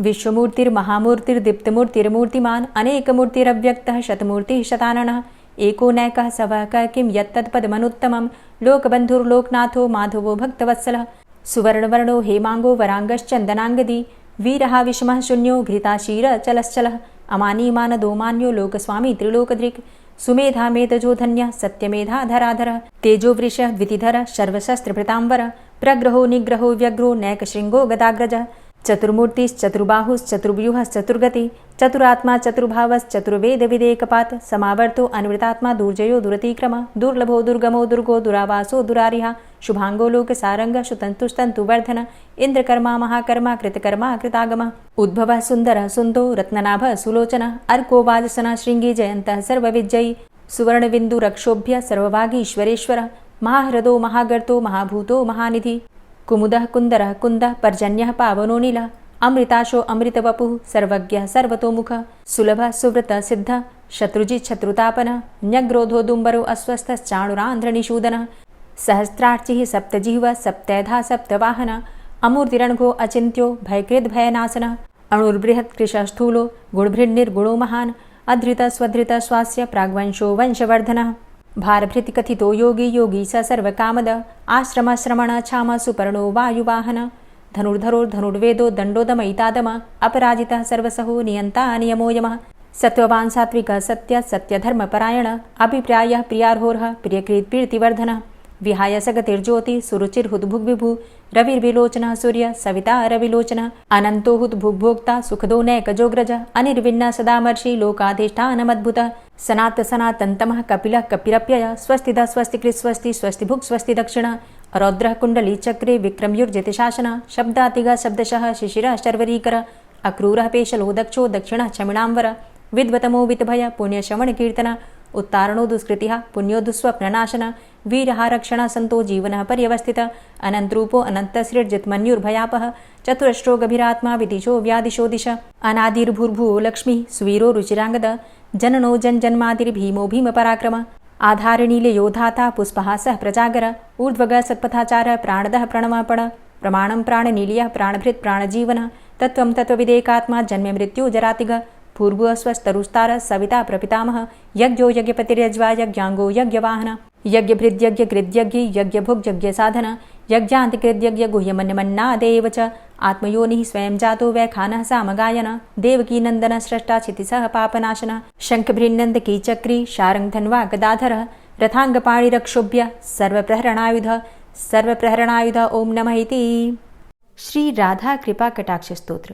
विश्वमूर्तिर्महामूर्तिर्दीप्तमूर्तिर्मूर्तिमान् अनेकमूर्तिरव्यक्तः शतमूर्तिः शताननः एको नैकः सवः किं यत्तत्पदमनुत्तमं लोकबन्धुर्लोकनाथो माधवो भक्तवत्सलः सुवर्णवर्णो हेमांगो वरांगश्चन्दनांगदी वीरः विषमः शून्यो घृताशीर चलश्चलः अमानीमानदो मान्यो लोकस्वामी त्रिलोकधृक् सुमेधा मेधजो धन्यः सत्यमेधा धराधरः तेजो वृषः द्वितिधरः सर्वशस्त्रभृताम्बर प्रग्रहो निग्रहो व्यग्रो नैकशृङ्गो गदाग्रजः चतुर्मूर्तिश्चतुर्बाहुश्चतुर्व्यूहश्चतुर्गति चतुरात्मा चतुर्भावश्चतुर्वेदविदेकपात् समावर्तो अनिवृतात्मा दुर्जयो दुरतिक्रम दुर्लभो दुर्गमो दुर्गो दुरावासो दुरारिहा शुभांगो लोकसारंग शुतन्तुस्तन्तुवर्धन इंद्रकर्मा महाकर्मा कृतकर्मा कृतागमः उद्भवः सुन्दरः सुन्दो रत्ननाभः सुलोचनः अर्को वाजसनः शृङ्गी जयन्तः सर्वविजयी सुवर्णबिन्दुरक्षोभ्य सर्वभागीश्वरेश्वरः महाह्रदो महागर्तो महाभूतो महानिधि कुमुदः कुन्दरः कुन्दः पर्जन्यः पावनो नीलः अमृताशो अमृतवपुः सर्वज्ञः सर्वतोमुखः सुलभः सुव्रतः सिद्धः शत्रुजित् शत्रुतापनः न्यग्रोधोदुम्बरो अस्वस्थश्चाणुरान्ध्रनिषूदनः सहस्रार्चिः सप्तजिह्वः सप्तैधा सप्तवाहनः अमूर्तिरणघो अचिन्त्यो भयकृद्भयनाशनः अणुर्बृहत् कृशस्थूलो गुणभृन्निर्गुणो महान् अधृतः स्वधृतः स्वास्य प्राग्वंशो वंशवर्धनः भारभृतिकथितो योगी योगी स सर्वकामद आश्रमश्रमण क्षाम सुपर्णो वायुवाहन धनुर्धरोर्धनुर्वेदो दण्डोदमयितादम अपराजितः सर्वसहो नियन्ता नियमो यमः सत्त्ववान् सात्विकः सत्यः सत्यधर्मपरायण अभिप्रायः प्रियार्होर्ह प्रियकृत्प्रीतिवर्धनः विहाय सगतिर्ज्योतिः सुरुचिर्हुद्भुग्विभु रविर्विलोचनः सूर्य सविता रविलोचनः अनन्तो हुद्भुग्भोक्ता सुखदो नैकजोग्रजः अनिर्विण्णः सदामर्षि लोकाधिष्ठानमद्भुतः सनातनतमः कपिलः कपिरप्ययः स्वस्तिदः स्वस्तिकृत् स्वस्ति स्वस्तिभुक् स्वस्ति दक्षिणः रौद्रः कुण्डलीचक्रे विक्रमयुर्जिति शासनः शब्दातिगः शब्दशः शिशिरः शर्वरीकरः अक्रूरः पेशलो दक्षो दक्षिणः क्षमिणाम्बर विद्वतमो वितभय पुण्यश्रवणकीर्तन उत्तारणो दुष्कृतिः पुण्यो दुःस्वप्ननाशनः वीरः रक्षणः सन्तो जीवनः पर्यवस्थितः अनन्तरूपो अनन्तसृर्जितमन्युर्भयापः चतुरश्रो गभीरात्मा विदिशो व्यादिशो दिश अनादिर्भूर्भुवो लक्ष्मीः सुवीरो रुचिराङ्गद जननो जन्मादिर्भीमो भीमपराक्रमः आधारनीलयोधाता पुष्पहासः प्रजागर ऊर्ध्वगः सत्पथाचारः प्राणदः प्रणवपण प्रमाणं प्राणनीलयः प्राणभृत् प्राणजीवनः तत्त्वं तत्त्वविदेकात्मा जन्म मृत्यु जरातिगः पूर्वः स्वस्तरुस्तारः सविता प्रपितामहः यज्ञो यज्ञपतिर्यज्वा यज्ञाङ्गो यज्ञवाहन यज्ञभृद्यज्ञकृद्यज्ञ यज्ञभुग्यज्ञसाधन यज्ञान्तिकृद्यज्ञ गुह्यमन्यमन्नादेव च आत्मयोनिः स्वयं जातो वैखानः सामगायन देवकी नन्दनः स्रष्टा क्षितिसः पापनाशनः शङ्खभृन्नन्दकीचक्री शारङ्गधन्वा गदाधरः रथाङ्गपाणिरक्षोभ्य सर्वप्रहरणायुध ओं नमः इति। श्री राधा कृपा कटाक्ष स्तोत्र।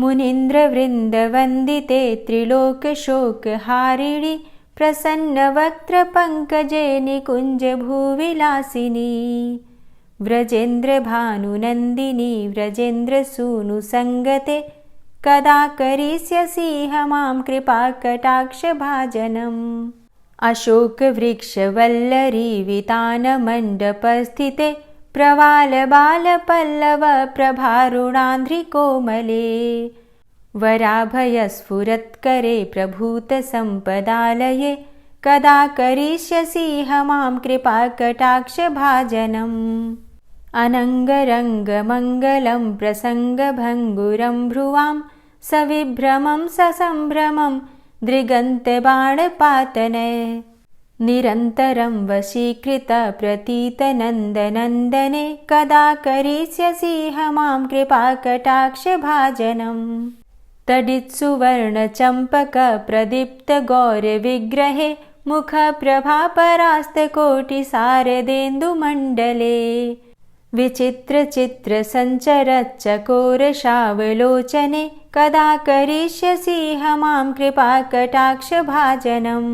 मुनीन्द्रवृन्दवन्दिते त्रिलोकशोकहारिणि प्रसन्नवक्त्रपङ्कजे निकुञ्जभूविलासिनी व्रजेन्द्रभानुनन्दिनी व्रजेन्द्रसूनुसङ्गते कदा करिष्यसि मां कृपाकटाक्षभाजनम् अशोकवृक्षवल्लरी वितानमण्डपस्थिते प्रवालबालपल्लव प्रभारुणान्ध्रिकोमले वराभयस्फुरत्करे प्रभूतसम्पदालये कदा करिष्यसि मां कृपाकटाक्षभाजनम् अनङ्गरङ्गमङ्गलं प्रसङ्गभङ्गुरं भ्रुवां सविभ्रमं ससम्भ्रमं दृगन्तबाणपातने निरन्तरं वशीकृत प्रतीतनन्दनन्दने कदा करिष्यसि मां कृपाकटाक्षभाजनम् तडित्सुवर्णचम्पकप्रदीप्तगौरविग्रहे मुखप्रभापरास्तकोटिसारदेन्दुमण्डले विचित्रचित्रसञ्चरच्चकोरशावलोचने कदा करिष्यसि मां कृपाकटाक्षभाजनम्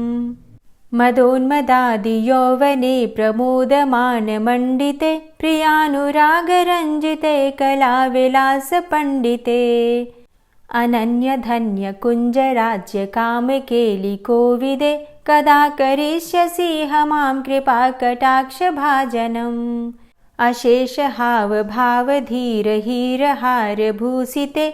मदोन्मदादियौवने प्रमोदमानमण्डिते प्रियानुरागरञ्जिते कलाविलासपण्डिते अनन्यधन्यकुञ्जराज्यकामकेलिकोविदे कदा करिष्यसि मां कृपाकटाक्षभाजनम् अशेषहावभावधीरहीरहारभूषिते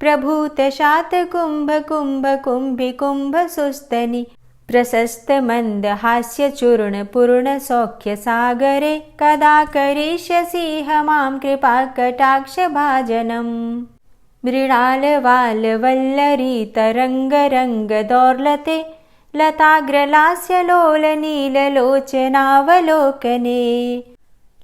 प्रभूतशातकुम्भकुम्भकुम्भिकुम्भसुस्तनि प्रशस्तमन्दहास्यचूर्णपूर्णसौख्यसागरे कदा करिष्यसि मां कृपाकटाक्षभाजनम् मृणालवालवल्लरी तरङ्गरङ्गदौर्लते लताग्रलास्यलोलनीललोचनावलोकने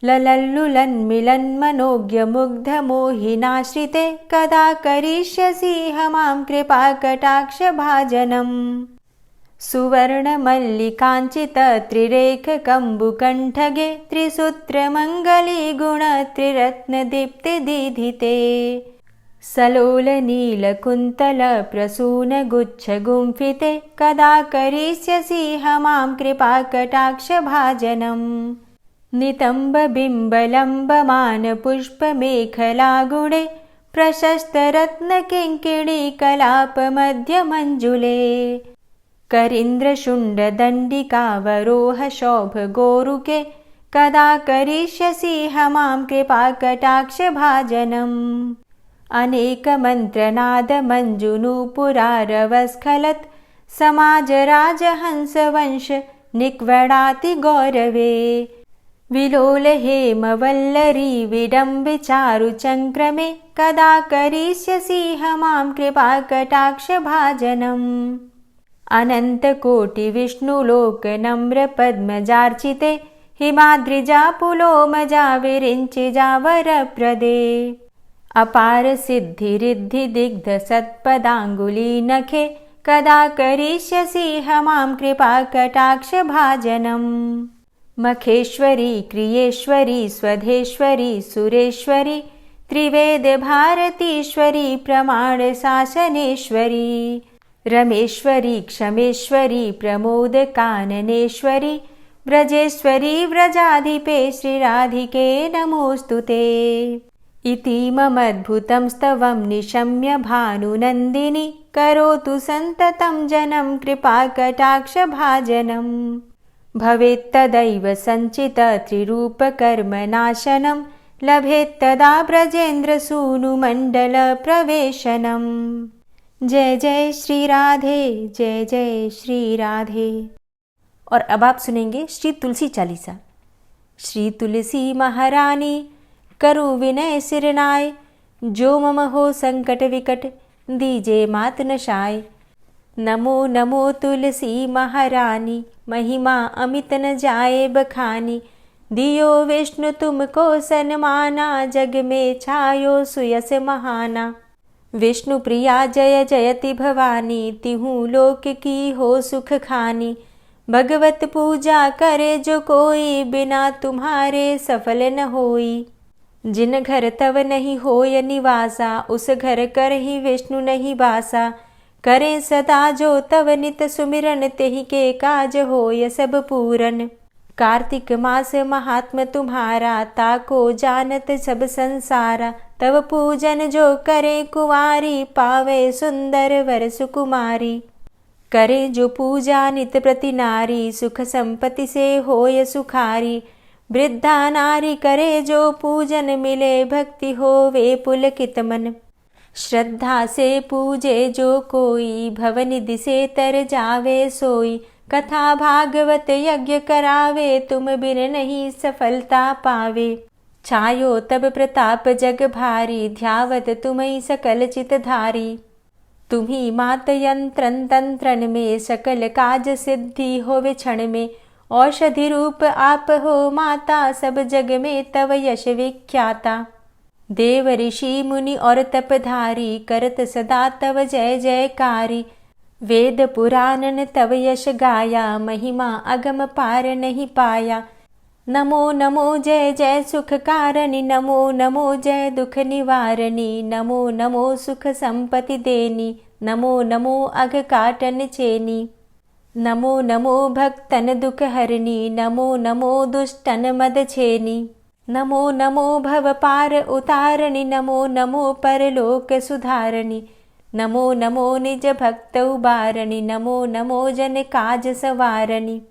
ललल्लुलन्मिलन्मनोज्ञमुग्धमोहिनाश्रिते कदा करिष्यसि मां कृपाकटाक्षभाजनम् सुवर्णमल्लिकाञ्चितत्रिरेखकम्बुकण्ठगे त्रिसूत्रमङ्गलीगुणत्रिरत्नदीप्तिदीधिते सलोलनीलकुन्तलप्रसूनगुच्छगुम्फिते कदा करिष्यसि मां कृपाकटाक्षभाजनम् नितम्बबिम्बलम्बमानपुष्पमेखलागुणे प्रशस्तरत्नकिङ्किणीकलापमध्यमञ्जुले करीन्द्रशुण्डदण्डिकावरोहशोभगोरुके कदा करिष्यसि मां कृपाकटाक्षभाजनम् अनेक मंत्रनाद मंजुनूपुरारवस्खलत् समाज राजहंस वंश निक्वडाति गौरवे विलोल हेमवल्लरी विडम्बि चारुचङ्क्रमे कदा करिष्यसि मां कृपाकटाक्षभाजनम् अनन्तकोटिविष्णुलोकनम्र पद्मजार्चिते हिमाद्रिजा पुलोमजा विरिञ्चिजा वरप्रदे अपार सिद्धिरिद्धि दिग्ध सत्पदाङ्गुलीनखे कदा करिष्यसि मां कृपाकटाक्षभाजनम् मखेश्वरी क्रियेश्वरी स्वधेश्वरी सुरेश्वरी त्रिवेद भारतीश्वरी प्रमाण शासनेश्वरी रमेश्वरी क्षमेश्वरी प्रमोद काननेश्वरी व्रजेश्वरी व्रजाधिपे श्रीराधिके नमोस्तुते इतीममद्भुतं स्तवं निशम्य भानुनन्दिनी करोतु सन्ततं जनं कृपाकटाक्षभाजनम् भवेत्तदैव सञ्चित त्रिरूपकर्मनाशनं लभेत्तदा ब्रजेन्द्रसूनुमण्डलप्रवेशनम् जय जय श्री राधे, जय जय श्री राधे। और अब आप सुनेंगे श्री तुलसी चालीसा। श्री तुलसी महारानी करु विनय सिरनाय, जो मम हो संकट विकट दीजे मात नशाय। नमो नमो तुलसी महारानी, महिमा अमित न जाए बखानी। दियो विष्णु तुमको सन्माना, जग में छायो सुयस महाना। विष्णु प्रिया जय जयति भवानी, तिहु लोक की हो सुख खानी। भगवत पूजा करे जो कोई, बिना तुम्हारे सफल न होई। जिन घर तव नहीं होय निवासा, उस घर कर ही विष्णु नहीं बासा। करें सदा जो तव नित सुमिरन, तेहि के काज होय सब पूरन। कार्तिक मास महात्म तुम्हारा, ताको जानत सब संसारा। तव पूजन जो करे कुंवारी, पावे सुंदर वर सुकुमारी। करे जो पूजा नित प्रति नारी, सुख संपत्ति से होय सुखारी। वृद्धा नारी करे जो पूजन, मिले भक्ति होवे पुलकित मन। श्रद्धा से पूजे जो कोई, भवनिधि से तर जावे सोई। कथा भागवत यज्ञ करावे, तुम बिन नहीं सफलता पावे। छायो तब प्रताप जग भारी, ध्यावत तुम्हि सकल चितधारी। तुम्ही मात यंत्रन तंत्रन में, सकल काज सिद्धि होवे क्षण में। औषधि रूप आप हो माता, सब जग में तव यश विख्याता। देव ऋषि मुनि और तपधारी, करत सदा तव जय जयकारी। वेद पुराणन तव यश गाया, महिमा अगम पार नहीं पाया। नमो नमो जय जय सुख कारणि, नमो नमो जय दुख निवारणी। नमो नमो सुख संपत्ति देनी, नमो नमो अघ काटन चेनी। नमो नमो भक्तन दुख हरणी, नमो नमो दुष्टन मद छेनी। नमो नमो भव पार उतारणी, नमो नमो परलोक सुधारणी। नमो नमो निज भक्त उबारणी, नमो नमो जन काज सवारणी।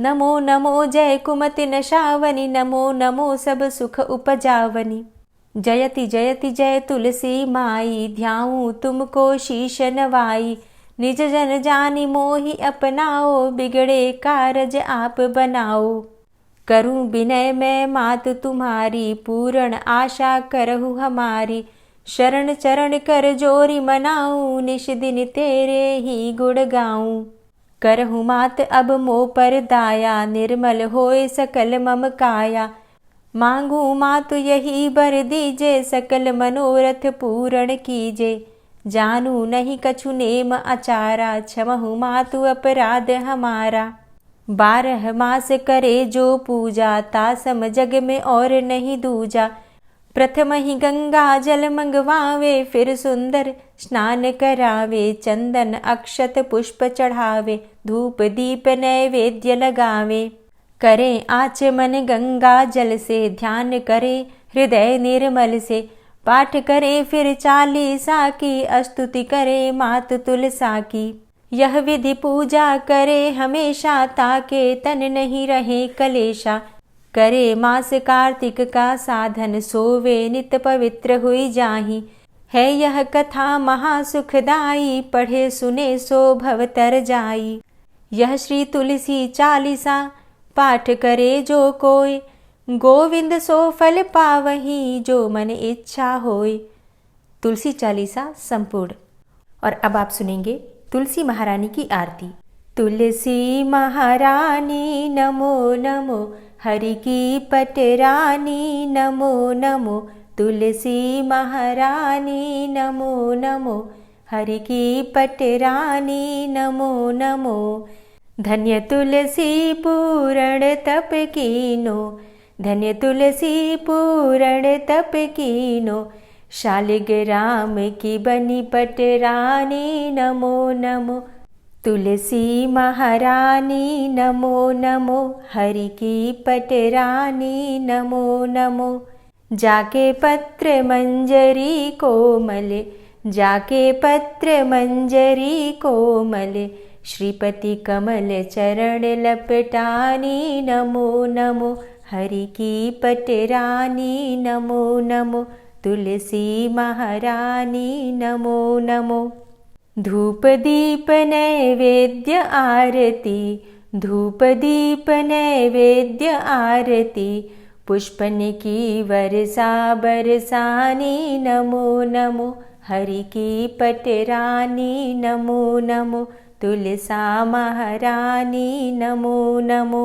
नमो नमो जय कुमति नशावनी, नमो नमो सब सुख उपजावनी। जयति जयति जय तुलसी माई, ध्याऊं तुमको शीश नवाई। निज जन जानी मोहि अपनाओ, बिगड़े कारज आप बनाओ। करूं विनय मैं मात तुम्हारी, पूर्ण आशा करहु हमारी। शरण चरण कर जोरी मनाऊं, निश दिन तेरे ही गुण गाऊं। करहु मात अब मो पर दाया, निर्मल होए सकल मम काया। मांगू मातु यही बर दीजे, सकल मनोरथ पूर्ण कीजे। जानू नहीं कछु नेम आचारा, क्षमहु मातु अपराध हमारा। 12 मास करे जो पूजा, तासम जग में और नहीं दूजा। प्रथम ही गंगा जल मंगवावे, फिर सुंदर स्नान करावे। चंदन अक्षत पुष्प चढ़ावे, धूप दीप नैवेद्य लगावे। करे आचमन गंगा जल से, ध्यान करे हृदय निर्मल से। पाठ करे फिर 40 की, स्तुति करे मात तुलसा की। यह विधि पूजा करे हमेशा, ताके तन नहीं रहे कलेशा। करे मास कार्तिक का साधन, सोवे नित पवित्र हुई जाहि। है यह कथा महासुखदाई, पढ़े सुने सो भव तर जाई। यह श्री तुलसी चालीसा, पाठ करे जो कोय, गोविंद सो फल पावही, जो मन इच्छा होय। तुलसी चालीसा संपूर्ण। और अब आप सुनेंगे तुलसी महारानी की आरती। तुलसी महारानी नमो नमो, हरि की पटरानी नमो नमो। तुलसी महारानी नमो नमो, हरि की पटरानी नमो नमो। धन्य तुलसी पूर्ण तप कीनो, धन्य तुलसी पूर्ण तप कीनो। शालिग्राम की बनी पटरानी नमो नमो। तुलसी महारानी नमो नमो, हरि की पटरानी नमो नमो। जाके पत्र मंजरी कोमल, जाके पत्र मंजरी कोमल। श्रीपति कमल चरण लपटानी नमो नमो, हरि की पटरानी नमो नमो। तुलसी महारानी नमो नमो। धूप दीप नैवेद्य आरती, धूप दीप नैवेद्य आरती। पुष्पन की वर्षा बरसानी नमो नमो, हरि की पटरानी नमो नमो। तुलसा महारानी नमो नमो।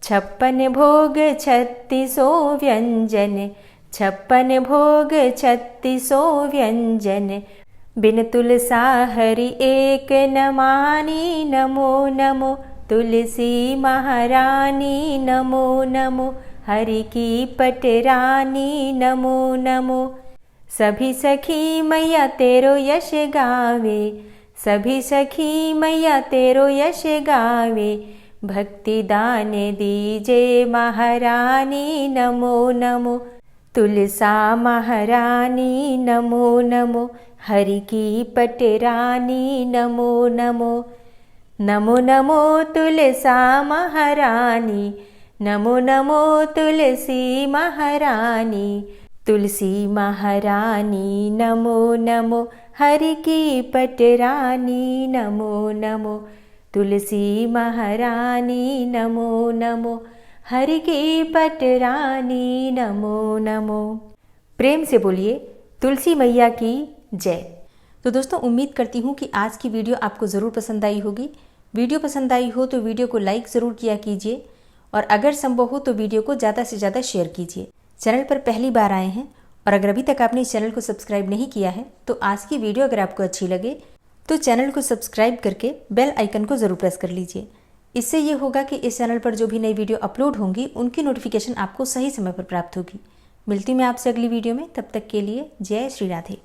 56 भोग 36 व्यंजन, 56 भोग 36 व्यंजन। बिन तुलसा हरि एक न मानी नमो नमो। तुलसी महारानी नमो नमो, हरि की पटरानी नमो नमो। सभी सखी मैया तेरो यश गावे, सभी सखी मैया तेरो यश गावे। भक्ति दान दीजे महारानी नमो नमो। तुलसा महारानी नमो नमो, हरि की पटरानी नमो नमो। नमो नमो तुलसा महारानी, नमो नमो तुलसी महारानी। तुलसी महारानी नमो नमो, हरि की पटरानी नमो नमो। तुलसी महारानी नमो नमो, हरि की पटरानी नमो नमो। प्रेम से बोलिए तुलसी मैया की जय। तो दोस्तों, उम्मीद करती हूँ कि आज की वीडियो आपको ज़रूर पसंद आई होगी। वीडियो पसंद आई हो तो वीडियो को लाइक ज़रूर किया कीजिए, और अगर संभव हो तो वीडियो को ज़्यादा से ज़्यादा शेयर कीजिए। चैनल पर पहली बार आए हैं और अगर अभी तक आपने इस चैनल को सब्सक्राइब नहीं किया है तो आज की वीडियो अगर आपको अच्छी लगे तो चैनल को सब्सक्राइब करके बेल आइकन को ज़रूर प्रेस कर लीजिए। इससे ये होगा कि इस चैनल पर जो भी नई वीडियो अपलोड होंगी उनकी नोटिफिकेशन आपको सही समय पर प्राप्त होगी। मिलती हूँ मैं आपसे अगली वीडियो में, तब तक के लिए जय श्री राधे।